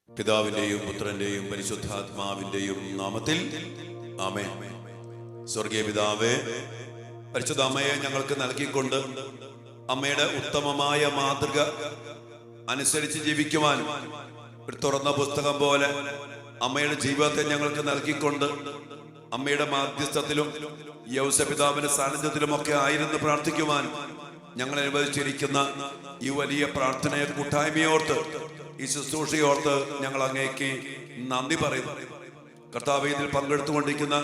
പിതാവിന്റെയും പുത്രന്റെയും പരിശുദ്ധാത്മാവിന്റെയും നാമത്തിൽ ആമേൻ. സ്വർഗീയ പിതാവേ, പരിശുദ്ധ അമ്മയെ ഞങ്ങൾക്ക് നൽകിക്കൊണ്ട് അമ്മയുടെ ഉത്തമമായ മാതൃക അനുസരിച്ച് ജീവിക്കുവാൻ ഒരു തുറന്ന പുസ്തകം പോലെ അമ്മയുടെ ജീവിതത്തെ ഞങ്ങൾക്ക് നൽകിക്കൊണ്ട് അമ്മയുടെ മാധ്യസ്ഥത്തിലും യൗസപിതാവിന്റെ സാന്നിധ്യത്തിലുമൊക്കെ ആയിരുന്നു പ്രാർത്ഥിക്കുവാൻ ഞങ്ങൾ അനുവദിച്ചിരിക്കുന്ന ഈ വലിയ പ്രാർത്ഥനയെ കൂട്ടായ്മയോർത്ത്, ഈ ശുശ്രൂഷയോർത്ത് ഞങ്ങൾ അങ്ങേക്ക് നന്ദി പറയുന്നു. കർത്താവേ, ഇതിൽ പങ്കെടുത്തുകൊണ്ടിരിക്കുന്ന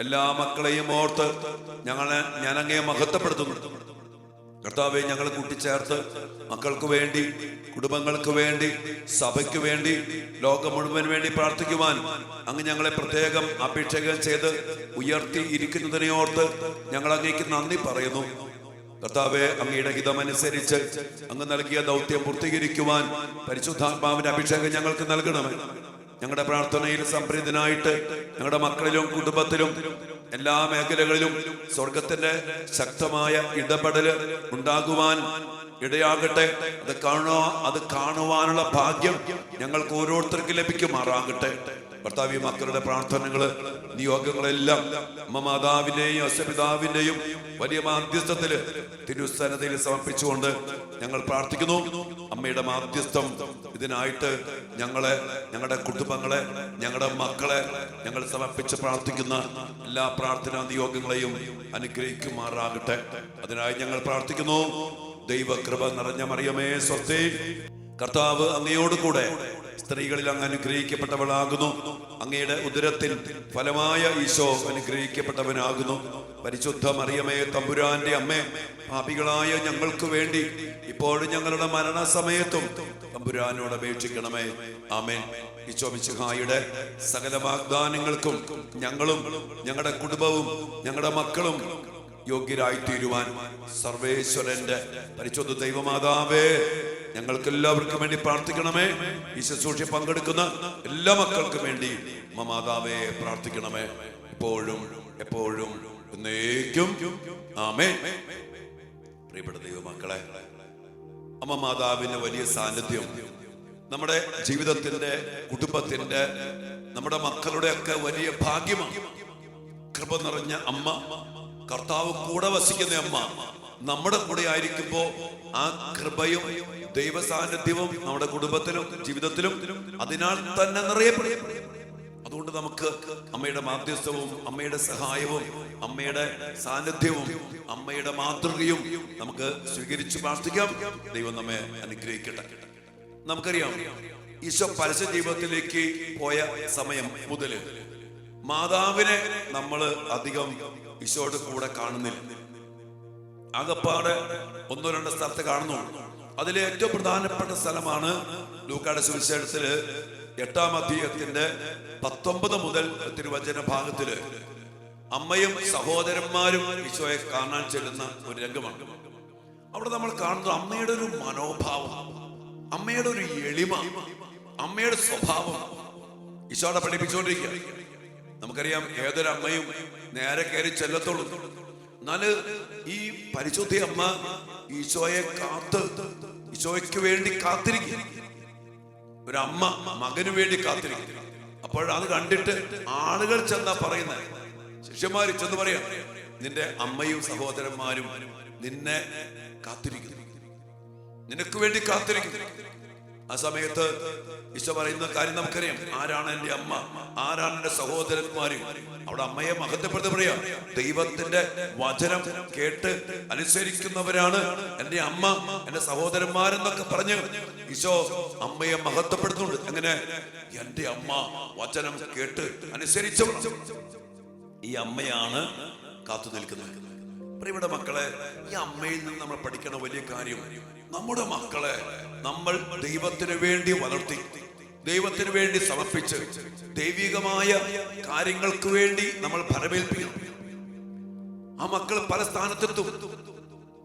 എല്ലാ മക്കളെയും ഓർത്ത് ഞാൻ അങ്ങയെ മഹത്വപ്പെടുത്തുന്നു. കർത്താവെ, ഞങ്ങൾ കൂട്ടിച്ചേർത്ത് മക്കൾക്ക് വേണ്ടി, കുടുംബങ്ങൾക്ക് വേണ്ടി, സഭയ്ക്ക് വേണ്ടി, ലോകം മുഴുവൻ വേണ്ടി പ്രാർത്ഥിക്കുവാൻ അങ്ങ് ഞങ്ങളെ പ്രത്യേകം അഭിഷേകം ചെയ്ത് ഉയർത്തി ഇരിക്കുന്നതിനെ ഓർത്ത് ഞങ്ങൾ അങ്ങേക്ക് നന്ദി പറയുന്നു. കർത്താവെ, അങ്ങയുടെ ഹിതമനുസരിച്ച് അങ്ങ് നൽകിയ ദൗത്യം പൂർത്തീകരിക്കുവാൻ പരിശുദ്ധാത്മാവിന്റെ അഭിഷേകം ഞങ്ങൾക്ക് നൽകണമേ. ഞങ്ങളുടെ പ്രാർത്ഥനയിൽ സംപ്രീതനായിട്ട് ഞങ്ങളുടെ മക്കളിലും കുടുംബത്തിലും എല്ലാ മേഖലകളിലും സ്വർഗത്തിന്റെ ശക്തമായ ഇടപെടൽ ഉണ്ടാകുവാൻ ഇടയാകട്ടെ. അത് കാണുവാനുള്ള ഭാഗ്യം ഞങ്ങൾക്ക് ഓരോരുത്തർക്കും ലഭിക്കുമാറാകട്ടെ. കർത്താവേ, മക്കളുടെ പ്രാർത്ഥനകള്, നിയോഗങ്ങളെല്ലാം അമ്മ മാതാവിന്റെയും യൗസപിതാവിന്റെയും വലിയ മാധ്യസ്ഥത്തില് തിരുസന്നിധിയിൽ സമർപ്പിച്ചുകൊണ്ട് ഞങ്ങൾ പ്രാർത്ഥിക്കുന്നു. അമ്മയുടെ മാധ്യസ്ഥം ഇതിനായിട്ട് ഞങ്ങളുടെ കുടുംബങ്ങളെ, ഞങ്ങളുടെ മക്കളെ ഞങ്ങൾ സമർപ്പിച്ച് പ്രാർത്ഥിക്കുന്ന എല്ലാ പ്രാർത്ഥനാ നിയോഗങ്ങളെയും അനുഗ്രഹിക്കുമാറാകട്ടെ. അതിനായി ഞങ്ങൾ പ്രാർത്ഥിക്കുന്നു. ദൈവകൃപ നിറഞ്ഞ മറിയമേ സ്വസ്തി, കർത്താവ് അങ്ങയോട് കൂടെ സ്ത്രീകളിൽ അങ്ങ് അനുഗ്രഹിക്കപ്പെട്ടവളാകുന്നു. അങ്ങയുടെ ഉദരത്തിൽ ഫലമായ ഈശോ അനുഗ്രഹിക്കപ്പെട്ടവനാകുന്നു. പരിശുദ്ധ മറിയമേ, തമ്പുരാന്റെ അമ്മേ, പാപികളായ ഞങ്ങൾക്ക് വേണ്ടി ഇപ്പോഴും ഞങ്ങളുടെ മരണസമയത്തും തമ്പുരാനോട് അപേക്ഷിക്കണമേ. ആമേൻ. ഈശോ മിശിഹായുടെ സകല വാഗ്ദാനങ്ങൾക്കും ഞങ്ങളും ഞങ്ങളുടെ കുടുംബവും ഞങ്ങളുടെ മക്കളും യോഗ്യരായി തീരുവാൻ സർവേശ്വരന്റെ പരിശുദ്ധ ദൈവമാതാവേ, ഞങ്ങൾക്ക് എല്ലാവർക്കും വേണ്ടി പ്രാർത്ഥിക്കണമേ. ഈ ശുശ്രൂഷ പങ്കെടുക്കുന്ന എല്ലാ മക്കൾക്കും വേണ്ടി മാതാവേ പ്രാർത്ഥിക്കണമേ, എപ്പോഴും എപ്പോഴും എന്നേക്കും. ആമേൻ. പ്രിയപ്പെട്ട ദൈവമക്കളെ, അമ്മ മാതാവിന്റെ വലിയ സാന്നിധ്യം നമ്മുടെ ജീവിതത്തിന്റെ, കുടുംബത്തിന്റെ, നമ്മുടെ മക്കളുടെ ഒക്കെ വലിയ ഭാഗ്യമാണ്. കൃപ നിറഞ്ഞ അമ്മ, കർത്താവ് കൂടെ വസിക്കുന്ന അമ്മ നമ്മുടെ കൂടെ ആയിരിക്കുമ്പോ ആ കൃപയും ദൈവ സാന്നിധ്യവും നമ്മുടെ കുടുംബത്തിലും ജീവിതത്തിലും അതിനാൽ തന്നെ നിറയപ്പെടും. അതുകൊണ്ട് നമുക്ക് അമ്മയുടെ മാധ്യസ്ഥവും അമ്മയുടെ സഹായവും അമ്മയുടെ സാന്നിധ്യവും അമ്മയുടെ മാതൃകയും നമുക്ക് സ്വീകരിച്ച് പ്രാർത്ഥിക്കാം. ദൈവം നമ്മെ അനുഗ്രഹിക്കട്ടെ. നമുക്കറിയാം, ഈശോ പരസ്യ ജീവിതത്തിലേക്ക് പോയ സമയം മുതല് മാതാവിനെ നമ്മൾ അധികം ഈശോയുടെ കൂടെ കാണുന്നില്ല. ആകപ്പാട് ഒന്നോ രണ്ടോ സ്ഥലത്ത് കാണുന്നു. അതിലെ ഏറ്റവും പ്രധാനപ്പെട്ട സ്ഥലമാണ് ലൂക്കായുടെ സുവിശേഷത്തില് 8-ാം അധ്യായത്തിന്റെ 19 മുതൽ തിരുവചന ഭാഗത്തില് അമ്മയും സഹോദരന്മാരും ഈശോയെ കാണാൻ ചെല്ലുന്ന ഒരു രംഗമാണ്. അവിടെ നമ്മൾ കാണുന്നത് അമ്മയുടെ ഒരു മനോഭാവം, അമ്മയുടെ ഒരു എളിമ, അമ്മയുടെ സ്വഭാവം ഈശോടെ പഠിപ്പിച്ചുകൊണ്ടിരിക്കുക. നമുക്കറിയാം, ഏതൊരു അമ്മയും നേരെ കയറി ചെല്ലത്തുള്ളൂ. എന്നാല് ഈ പരിശുദ്ധ അമ്മ ഈശോയ്ക്ക് വേണ്ടി കാത്തിരിക്കും. ഒരു അമ്മ മകന് വേണ്ടി കാത്തിരിക്കും. അപ്പോഴത് കണ്ടിട്ട് ആളുകൾ ചെന്നാ പറയുന്നത്, ശിഷ്യന്മാര് ചെന്ന് പറയാം, നിന്റെ അമ്മയും സഹോദരന്മാരും നിന്നെ കാത്തിരിക്കുന്നു, നിനക്ക് വേണ്ടി കാത്തിരിക്കുന്നു. ആ സമയത്ത് ഈശോ പറയുന്ന കാര്യം നമുക്കറിയാം. ആരാണ് എൻ്റെ അമ്മ, ആരാണ് എൻ്റെ സഹോദരന്മാര്? അവിടെ അമ്മയെ മഹത്വപ്പെടുത്തി പറയാം. ദൈവത്തിന്റെ വചനം കേട്ട് അനുസരിക്കുന്നവരാണ് എൻ്റെ അമ്മ, എൻ്റെ സഹോദരന്മാരെന്നൊക്കെ പറഞ്ഞ് ഈശോ അമ്മയെ മഹത്വപ്പെടുത്തുന്നുണ്ട്. എങ്ങനെ? എൻ്റെ അമ്മ വചനം കേട്ട് അനുസരിച്ചവർ. ഈ അമ്മയാണ് കാത്തു നിൽക്കുന്നത്. പ്രിയപ്പെട്ട മക്കളെ, ഈ അമ്മയിൽ നിന്ന് നമ്മൾ പഠിക്കണ വലിയ കാര്യം, നമ്മുടെ മക്കളെ നമ്മൾ ദൈവത്തിന് വേണ്ടി വളർത്തി, ദൈവത്തിന് വേണ്ടി സമർപ്പിച്ച്, ദൈവികമായ കാര്യങ്ങൾക്ക് വേണ്ടി നമ്മൾ ഫലമേൽപ്പിക്കണം. ആ മക്കൾ പല സ്ഥാനത്തെത്തും.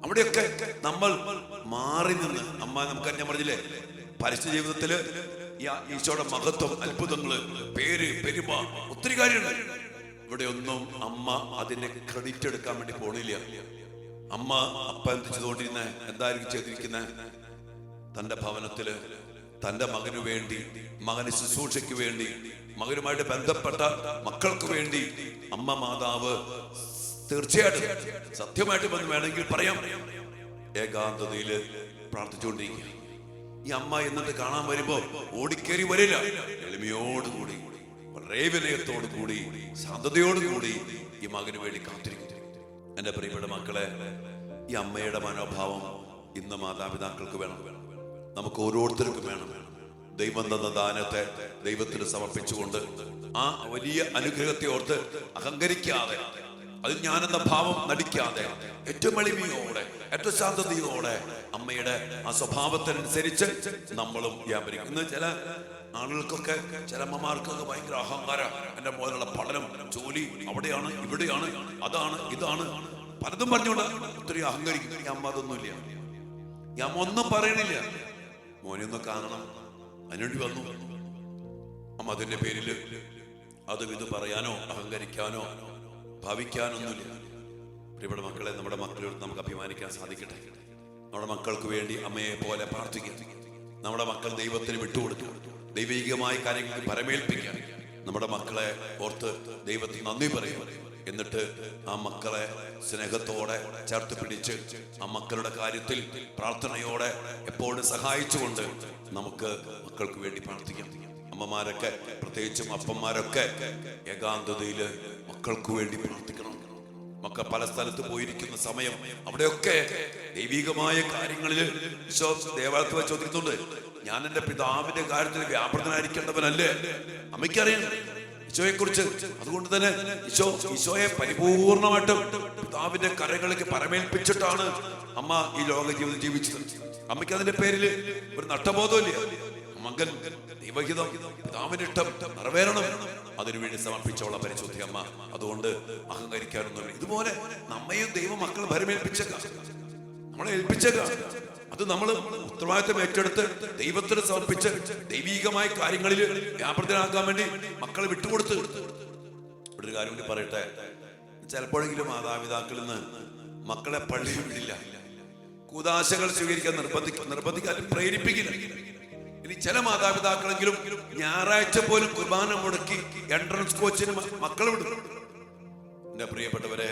അവിടെയൊക്കെ നമ്മൾ മാറി നിന്ന്, അമ്മ നമുക്ക് ഞാൻ പറഞ്ഞില്ലേ, പരസ്യ ജീവിതത്തില് ഈശോയുടെ മഹത്വം, അത്ഭുതങ്ങള്, പേര്, പെരുമ, ഒത്തിരി കാര്യമുണ്ട്. ഇവിടെ ഒന്നും അമ്മ അതിന്റെ ക്രെഡിറ്റ് എടുക്കാൻ വേണ്ടി പോണില്ല. അമ്മ അപ്പ എന്ത് ചെയ്തുകൊണ്ടിരുന്ന, എന്തായിരിക്കും ചെയ്തിരിക്കുന്നത്? തന്റെ ഭവനത്തില് തൻ്റെ മകനു വേണ്ടി, മകന് ശുശ്രൂഷയ്ക്ക് വേണ്ടി, മകനുമായിട്ട് ബന്ധപ്പെട്ട മക്കൾക്ക് വേണ്ടി അമ്മ മാതാവ് തീർച്ചയായിട്ടും സത്യമായിട്ടും എന്ന് വേണമെങ്കിൽ പറയാം, ഏകാന്തതയിൽ പ്രാർത്ഥിച്ചുകൊണ്ടിരിക്കുക. ഈ അമ്മ എന്നിട്ട് കാണാൻ വരുമ്പോ ഓടിക്കേറി വരില്ല. എളിമയോടുകൂടി, വളരെ വിനയത്തോടു കൂടി, ശാന്തതയോടുകൂടി ഈ മകന് വേണ്ടി കാത്തിരിക്കുന്നു. എന്റെ പ്രിയപ്പെട്ട മക്കളെ, ഈ അമ്മയുടെ മനോഭാവം ഇന്ന് മാതാപിതാക്കൾക്ക് വേണം, നമുക്ക് ഓരോരുത്തർക്കും വേണം. ദൈവം തന്ന ദാനത്തെ ദൈവത്തിന് സമർപ്പിച്ചുകൊണ്ട് ആ വലിയ അനുഗ്രഹത്തെ ഓർത്ത് അഹങ്കരിക്കാതെ, അതിൽ ഞാനെന്ന ഭാവം നടിക്കാതെ, ഏറ്റവും എളിമയോടെ, ഏറ്റവും ശാന്തതയോടെ അമ്മയുടെ ആ സ്വഭാവത്തിനനുസരിച്ച് നമ്മളും വ്യാപരിക്കും. ഇന്ന് ചില ആളുകൾക്കൊക്കെ, ചില അമ്മമാർക്കൊക്കെ ഭയങ്കര അഹങ്കാരം. എന്റെ മോനുള്ള പഠനം, ജോലി അവിടെയാണ്, ഇവിടെയാണ്, അതാണ്, ഇതാണ്, പലതും പറഞ്ഞുകൊണ്ട് ഒത്തിരി അഹങ്കരിക്കും. ഈ അമ്മ അതൊന്നുമില്ല. ഈ അമ്മ ഒന്നും പറയണില്ല. മോനെ ഒന്ന് കാണണം, അതിനുവേണ്ടി വന്നു. അമ്മ അതിന്റെ പേരില് അതും ഇത് പറയാനോ അഹങ്കരിക്കാനോ ഭാവിക്കാനൊന്നുമില്ല. പ്രിയപ്പെട്ട മക്കളെ, നമ്മുടെ മക്കളോട് നമുക്ക് അഭിമാനിക്കാൻ സാധിക്കട്ടെ. നമ്മുടെ മക്കൾക്ക് വേണ്ടി അമ്മയെ പോലെ പ്രാർത്ഥിക്കുക. നമ്മുടെ മക്കൾ ദൈവത്തിന് വിട്ടുകൊടുക്കുക. ദൈവികമായ കാര്യങ്ങൾക്ക് പരമേൽപ്പിക്കുക. നമ്മുടെ മക്കളെ ഓർത്ത് ദൈവത്തിന് നന്ദി പറയുക. എന്നിട്ട് ആ മക്കളെ സ്നേഹത്തോടെ ചേർത്ത് പിടിച്ച് ആ മക്കളുടെ കാര്യത്തിൽ പ്രാർത്ഥനയോടെ എപ്പോഴും സഹായിച്ചുകൊണ്ട് നമുക്ക് മക്കൾക്ക് വേണ്ടി പ്രാർത്ഥിക്കാം. അമ്മമാരൊക്കെ, പ്രത്യേകിച്ചും അപ്പന്മാരൊക്കെ ഏകാന്തതയില് മക്കൾക്ക് വേണ്ടി പ്രാർത്ഥിക്കണം. മക്കൾ പല സ്ഥലത്ത് പോയിരിക്കുന്ന സമയം അവിടെയൊക്കെ ദൈവികമായ കാര്യങ്ങളിൽ ദേവാലയത്തിൽ വെച്ച് ചോദിക്കുന്നുണ്ട്, ഞാൻ എന്റെ പിതാവിന്റെ കാര്യത്തിൽ വ്യാപൃതനായിരിക്കേണ്ടവനല്ലേ? അമ്മയ്ക്കറിയാം ഈശോയെ കുറിച്ച്. അതുകൊണ്ട് തന്നെ ഈശോയെ പരിപൂർണമായിട്ടും പിതാവിന്റെ കരങ്ങളിലേക്ക് പരമേൽപ്പിച്ചിട്ടാണ് അമ്മ ഈ ലോക ജീവിതം ജീവിച്ചത്. അമ്മയ്ക്ക് അതിന്റെ പേരിൽ ഒരു നഷ്ടബോധമില്ല. മകൻ ദൈവഹിതം, പിതാവിന്റെ ഇഷ്ടം നിറവേറണം, അതിനുവേണ്ടി സമർപ്പിച്ചോള പരിശുദ്ധ അമ്മ. അതുകൊണ്ട് അഹങ്കരിക്കാനൊന്നുമില്ല. ഇതുപോലെ നമ്മയും ദൈവം മക്കൾ ഭരമേൽപ്പിച്ചേക്കാം, നമ്മളെ ഏൽപ്പിച്ചേക്കാം. അത് നമ്മൾ ഉത്തരവാദിത്തം ഏറ്റെടുത്ത് ദൈവത്തിന് സമർപ്പിച്ച് ദൈവീകമായ കാര്യങ്ങളിൽ വ്യാപൃതനാക്കാൻ വേണ്ടി മക്കളെ വിട്ടുകൊടുത്ത്. ഒരു കാര്യം കൂടി പറയട്ടെ, ചിലപ്പോഴെങ്കിലും മാതാപിതാക്കളിൽ നിന്ന് മക്കളെ പള്ളിയിൽ വിടില്ല, കൂദാശകൾ സ്വീകരിക്കാൻ നിർബന്ധിക്കാൻ പ്രേരിപ്പിക്കില്ല. ഇനി ചില മാതാപിതാക്കളെങ്കിലും ഞായറാഴ്ച പോലും കുർബാന മുടക്കി എൻട്രൻസ് കോച്ചിന് മക്കളെ വിടും. എന്റെ പ്രിയപ്പെട്ടവരെ,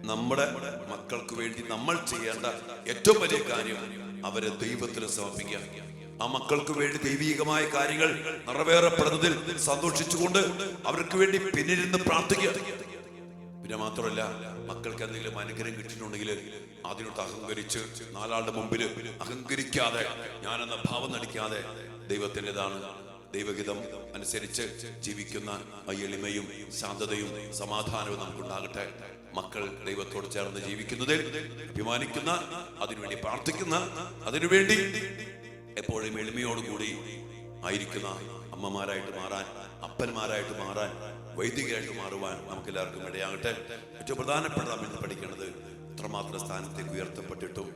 നമ്മുടെ മക്കൾക്ക് വേണ്ടി നമ്മൾ ചെയ്യേണ്ട ഏറ്റവും വലിയ കാര്യം അവരെ ദൈവത്തിന് സമർപ്പിക്കുക. ആ മക്കൾക്ക് വേണ്ടി ദൈവീകമായ കാര്യങ്ങൾ നിറവേറപ്പെടുന്നതിൽ സന്തോഷിച്ചുകൊണ്ട് അവർക്ക് വേണ്ടി പിന്നിരുന്ന് പ്രാർത്ഥിക്കുക. പിന്നെ മാത്രമല്ല, മക്കൾക്ക് എന്തെങ്കിലും അനുഗ്രഹം കിട്ടിയിട്ടുണ്ടെങ്കിൽ അതിനോട്ട് അഹങ്കരിച്ച് നാലാളുടെ മുമ്പിൽ അഹങ്കരിക്കാതെ, ഞാനെന്ന ഭാവം നടിക്കാതെ ദൈവത്തിൻ്റെതാണ്, ദൈവഹിതം അനുസരിച്ച് ജീവിക്കുന്ന ആ എളിമയും ശാന്തതയും സമാധാനവും നമുക്കുണ്ടാകട്ടെ. മക്കൾ ദൈവത്തോട് ചേർന്ന് ജീവിക്കുന്നതിൽ അഭിമാനിക്കുന്ന, അതിനുവേണ്ടി പ്രാർത്ഥിക്കുന്ന, അതിനുവേണ്ടി എപ്പോഴും എളിമയോടുകൂടി ആയിരിക്കുന്ന അമ്മമാരായിട്ട് മാറാൻ, അപ്പന്മാരായിട്ട് മാറാൻ, വൈദികരായിട്ട് മാറുവാൻ നമുക്ക് എല്ലാവർക്കും ഇടയാകട്ടെ. ഏറ്റവും പ്രധാനപ്പെട്ട നാം ഇന്ന് പഠിക്കേണ്ടത്, എത്രമാത്രം സ്ഥാനത്തേക്ക് ഉയർത്തപ്പെട്ടിട്ടും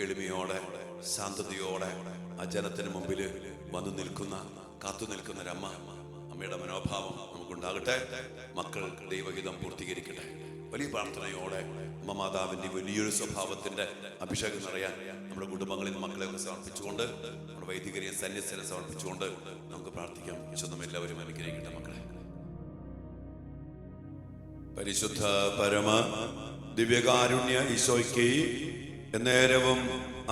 എളിമയോടെ ശാന്തതയോടെ ആ ജനത്തിന് മുമ്പിൽ വന്നു നിൽക്കുന്ന, കാത്തു നിൽക്കുന്ന ഒരമ്മ. അമ്മയുടെ മനോഭാവം നമുക്കുണ്ടാകട്ടെ. മക്കൾ ദൈവഹിതം പൂർത്തീകരിക്കട്ടെ. വലിയ പ്രാർത്ഥനയോടെ അമ്മ മാതാവിന്റെ വലിയൊരു സ്വഭാവത്തിന്റെ അഭിഷേകം നിറയാൻ നമ്മുടെ കുടുംബങ്ങളിൽ മക്കളെയൊക്കെ സമർപ്പിച്ചുകൊണ്ട്, നമ്മുടെ വൈദികരെയും സന്യസ്തരെ സമർപ്പിച്ചുകൊണ്ട് നമുക്ക് പ്രാർത്ഥിക്കാം. ഈശോ നമ്മെല്ലാവരും അനുഗ്രഹിക്കട്ടെ. മക്കളെ, പരിശുദ്ധ പരമ ദിവ്യകാരുണ്യ ഈശോയ്ക്ക് എന്നേരവും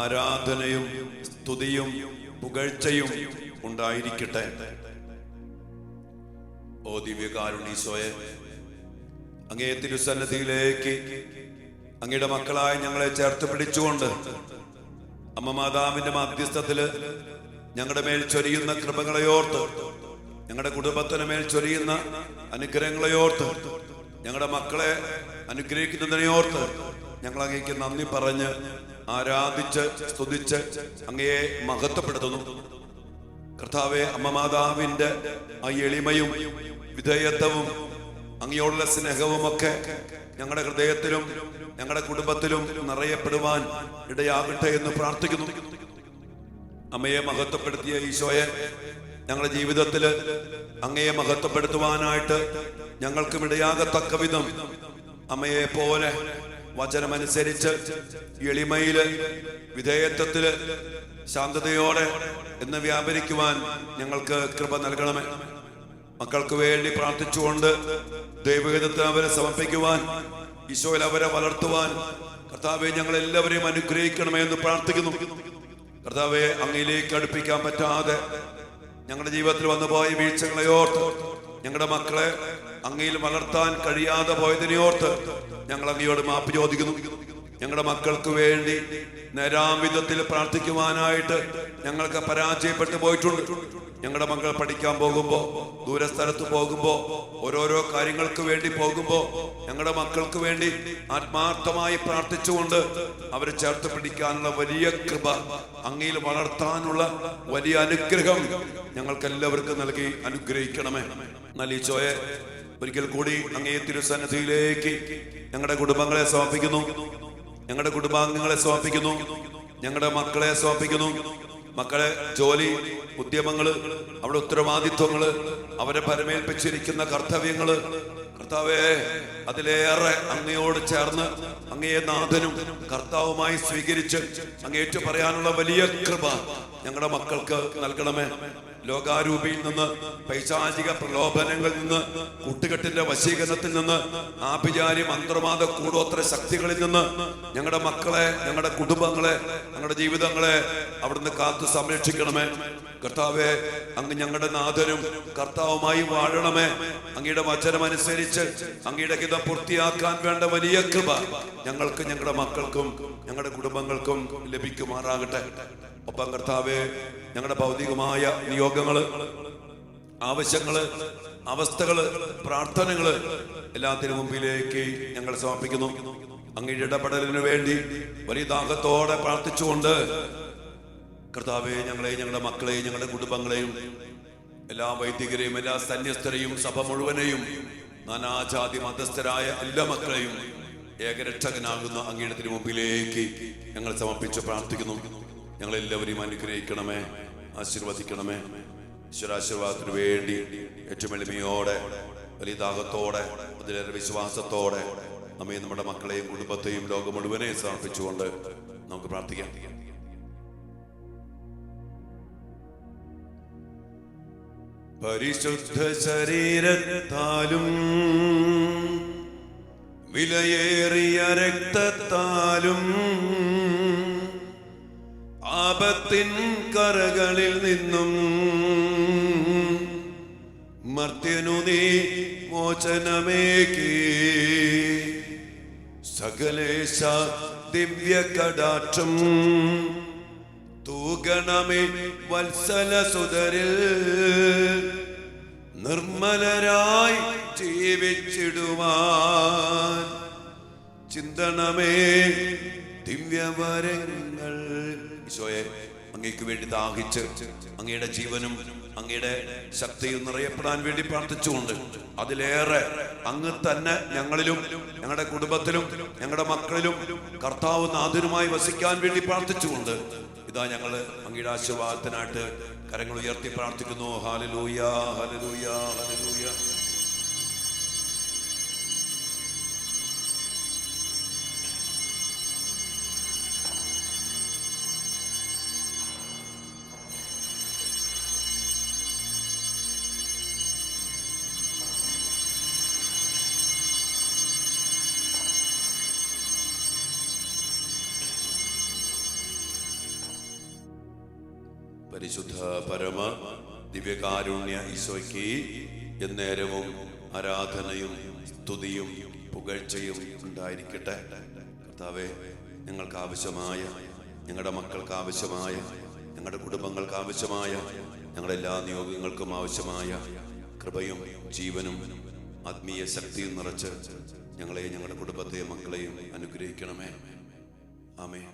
ആരാധനയും സ്തുതിയും പുകഴ്ചയും ഉണ്ടായിരിക്കട്ടെ. ഓ ദിവ്യകാരുണ്യ ഈശോയെ, അങ്ങേ തിരുസന്നിധിയിലേക്ക് അങ്ങയുടെ മക്കളായി ഞങ്ങളെ ചേർത്ത് പിടിച്ചുകൊണ്ട് അമ്മ മാതാവിന്റെ മധ്യസ്ഥത്തില് ഞങ്ങളുടെ മേൽ ചൊരിയുന്ന കൃപകളെയോർത്ത്, ഞങ്ങളുടെ കുടുംബത്തിന് മേൽ ചൊരിയുന്ന അനുഗ്രഹങ്ങളെയോർത്ത്, ഞങ്ങളുടെ മക്കളെ അനുഗ്രഹിക്കുന്നതിനെയോർത്ത് ഞങ്ങൾ അങ്ങേക്ക് നന്ദി പറഞ്ഞ് ആരാധിച്ച് സ്തുതിച്ച് അങ്ങയെ മഹത്വപ്പെടുത്തുന്നു. കർത്താവെ, അമ്മ മാതാവിന്റെ ആ എളിമയും വിധേയത്വവും അങ്ങയോടുള്ള സ്നേഹവും ഒക്കെ ഞങ്ങളുടെ ഹൃദയത്തിലും ഞങ്ങളുടെ കുടുംബത്തിലും നിറയപ്പെടുവാൻ ഇടയാകട്ടെ എന്ന് പ്രാർത്ഥിക്കുന്നു. അമ്മയെ മഹത്വപ്പെടുത്തിയ ഈശോയെ, ഞങ്ങളുടെ ജീവിതത്തില് അങ്ങയെ മഹത്വപ്പെടുത്തുവാനായിട്ട് ഞങ്ങൾക്കും ഇടയാകത്തക്ക വിധം അമ്മയെ പോലെ വചനമനുസരിച്ച് എളിമയില്, വിധേയത്വത്തില്, ശാന്തതയോടെ എന്ന് വ്യാപരിക്കുവാൻ ഞങ്ങൾക്ക് കൃപ നൽകണമേ. മക്കൾക്ക് വേണ്ടി പ്രാർത്ഥിച്ചുകൊണ്ട് ദൈവഹിതത്തെ അവരെ സമർപ്പിക്കുവാൻ, ഈശോയിൽ അവരെ വളർത്തുവാൻ കർത്താവെ ഞങ്ങളെല്ലാവരെയും അനുഗ്രഹിക്കണമേ എന്ന് പ്രാർത്ഥിക്കുന്നു. കർത്താവെ, അങ്ങയിലേക്ക് അടുപ്പിക്കാൻ പറ്റാതെ ഞങ്ങളുടെ ജീവിതത്തിൽ വന്നു പോയ വീഴ്ചകളെ ഓർത്ത്, ഞങ്ങളുടെ മക്കളെ അങ്ങയിൽ വളർത്താൻ കഴിയാതെ പോയതിനെ ഓർത്ത് ഞങ്ങൾ അങ്ങയോട് മാപ്പ് ചോദിക്കുന്നു. ഞങ്ങളുടെ മക്കൾക്ക് വേണ്ടി നേരാം വിധത്തിൽ പ്രാർത്ഥിക്കുവാനായിട്ട് ഞങ്ങൾക്ക് പരാജയപ്പെട്ടു പോയിട്ടുണ്ട്. ഞങ്ങളുടെ മക്കൾ പഠിക്കാൻ പോകുമ്പോൾ, ദൂരസ്ഥലത്ത് പോകുമ്പോൾ, ഓരോരോ കാര്യങ്ങൾക്ക് വേണ്ടി പോകുമ്പോൾ ഞങ്ങളുടെ മക്കൾക്ക് വേണ്ടി ആത്മാർത്ഥമായി പ്രാർത്ഥിച്ചുകൊണ്ട് അവരെ ചേർത്ത് പിടിക്കാനുള്ള വലിയ കൃപ, അങ്ങയിൽ വളർത്താനുള്ള വലിയ അനുഗ്രഹം ഞങ്ങൾക്ക് എല്ലാവർക്കും നൽകി അനുഗ്രഹിക്കണമേ. എന്നാൽ ഈശോയെ, ഒരിക്കൽ കൂടി അങ്ങേ തിരുസന്നിധിയിലേക്ക് ഞങ്ങളുടെ കുടുംബങ്ങളെ സമർപ്പിക്കുന്നു, ഞങ്ങളുടെ കുടുംബാംഗങ്ങളെ സമർപ്പിക്കുന്നു, ഞങ്ങളുടെ മക്കളെ സമർപ്പിക്കുന്നു. മക്കളെ ജോലി, ഉദ്യമങ്ങള്, അവിടെ ഉത്തരവാദിത്വങ്ങള്, അവരെ പരമേൽപ്പിച്ചിരിക്കുന്ന കർത്തവ്യങ്ങള്, കർത്താവേ, അതിലേറെ അങ്ങയോട് ചേർന്ന് അങ്ങയെ നാഥനും കർത്താവുമായി സ്വീകരിച്ച് അങ്ങേറ്റു പറയാനുള്ള വലിയ കൃപ ഞങ്ങളുടെ മക്കൾക്ക് നൽകണമേ. ലോകാരൂപിയിൽ നിന്ന്, പൈശാചിക പ്രലോഭനങ്ങളിൽ നിന്ന്, കൂട്ടുകെട്ടിന്റെ വശീകരണത്തിൽ നിന്ന്, ആഭിചാരി മന്ത്രവാദ കൂടോത്ര ശക്തികളിൽ നിന്ന് ഞങ്ങളുടെ മക്കളെ, ഞങ്ങളുടെ കുടുംബങ്ങളെ, ഞങ്ങളുടെ ജീവിതങ്ങളെ അവിടുന്ന് കാത്തു സംരക്ഷിക്കണമേ. കർത്താവെ, അങ്ങ് ഞങ്ങളുടെ നാഥനും കർത്താവുമായി വാഴണമേ. അങ്ങയുടെ വചനം അനുസരിച്ച് അങ്ങയുടെ ഹിതം പൂർത്തിയാക്കാൻ വേണ്ട വലിയ കൃപ ഞങ്ങൾക്ക്, ഞങ്ങളുടെ മക്കൾക്കും ഞങ്ങളുടെ കുടുംബങ്ങൾക്കും ലഭിക്കുമാറാകട്ടെ. ഒപ്പം കർത്താവെ, ഞങ്ങളുടെ ഭൗതികമായ നിയോഗങ്ങള്, ആവശ്യങ്ങള്, അവസ്ഥകള്, പ്രാർത്ഥനകള് എല്ലാത്തിനു മുമ്പിലേക്ക് ഞങ്ങൾ സമർപ്പിക്കുന്നു. അങ്ങയുടെ ഇടപെടലിനു വേണ്ടി വലിയ ദാഹത്തോടെ പ്രാർത്ഥിച്ചുകൊണ്ട് കർത്താവെ, ഞങ്ങളെയും ഞങ്ങളുടെ മക്കളെയും ഞങ്ങളുടെ കുടുംബങ്ങളെയും എല്ലാ വൈദികരെയും എല്ലാ സന്യസ്തരെയും സഭ മുഴുവനെയും നാനാജാതി മതസ്ഥരായ എല്ലാ മക്കളെയും ഏകരക്ഷകനാകുന്ന അങ്ങയുടെ തിരുമുമ്പിലേക്ക് ഞങ്ങൾ സമർപ്പിച്ച് പ്രാർത്ഥിക്കുന്നു. ഞങ്ങളെല്ലാവരെയും അനുഗ്രഹിക്കണമേ, ആശീർവദിക്കണമേ. ഈശ്വരാശീർവാദത്തിനു വേണ്ടി ഏറ്റവും എളിമയോടെ, വലിയ ദാഹത്തോടെ, അതിലേറെ വിശ്വാസത്തോടെ നമ്മെ, നമ്മുടെ മക്കളെയും കുടുംബത്തെയും ലോകം മുഴുവനെയും സമർപ്പിച്ചുകൊണ്ട് നമുക്ക് പ്രാർത്ഥിക്കാം. പരിശുദ്ധ ശരീരത്താലും വിലയേറിയ രക്തത്താലും ആപത്തിൻ കറകളിൽ നിന്നും മർത്യനു നീ മോചനമേകി, സകലേശ ദിവ്യ കടാക്ഷം തൂകണമേ വത്സല സുതരിൽ, നിർമ്മലരായി ജീവിച്ചിടുവാൻ ചിന്തണമേ ദിവ്യവരങ്ങൾ. ഈശോയെ, അങ്ങേക്ക് വേണ്ടി ദാഹിച്ച് അങ്ങയുടെ ജീവനും അങ്ങയുടെ ശക്തിയും നിറയപ്പെടാൻ വേണ്ടി പ്രാർത്ഥിച്ചുകൊണ്ട്, അതിലേറെ അങ്ങ് തന്നെ ഞങ്ങളിലും ഞങ്ങളുടെ കുടുംബത്തിലും ഞങ്ങളുടെ മക്കളിലും കർത്താവ് നാഥനുമായി വസിക്കാൻ വേണ്ടി പ്രാർത്ഥിച്ചുകൊണ്ട് ഇതാ ഞങ്ങള് അങ്ങയുടെ ആശീർവാദത്തിനായിട്ട് കരങ്ങൾ ഉയർത്തി പ്രാർത്ഥിക്കുന്നു. Hallelujah, hallelujah, hallelujah. പരിശുദ്ധ പരമ ദിവ്യകാരുണ്യ ഈശോയ്ക്ക് എന്നേരവും ആരാധനയും സ്തുതിയും പുകഴ്ചയും ഉണ്ടായിരിക്കട്ടെ. കർത്താവേ, ഞങ്ങൾക്ക് ആവശ്യമായ, ഞങ്ങളുടെ മക്കൾക്ക് ആവശ്യമായ, ഞങ്ങളുടെ കുടുംബങ്ങൾക്ക് ആവശ്യമായ, ഞങ്ങളുടെ എല്ലാ നിയോഗങ്ങൾക്കും ആവശ്യമായ കൃപയും ജീവനും ആത്മീയ ശക്തിയും നിറച്ച് ഞങ്ങളെയും ഞങ്ങളുടെ കുടുംബത്തെയും മക്കളെയും അനുഗ്രഹിക്കണമേ. ആമേൻ.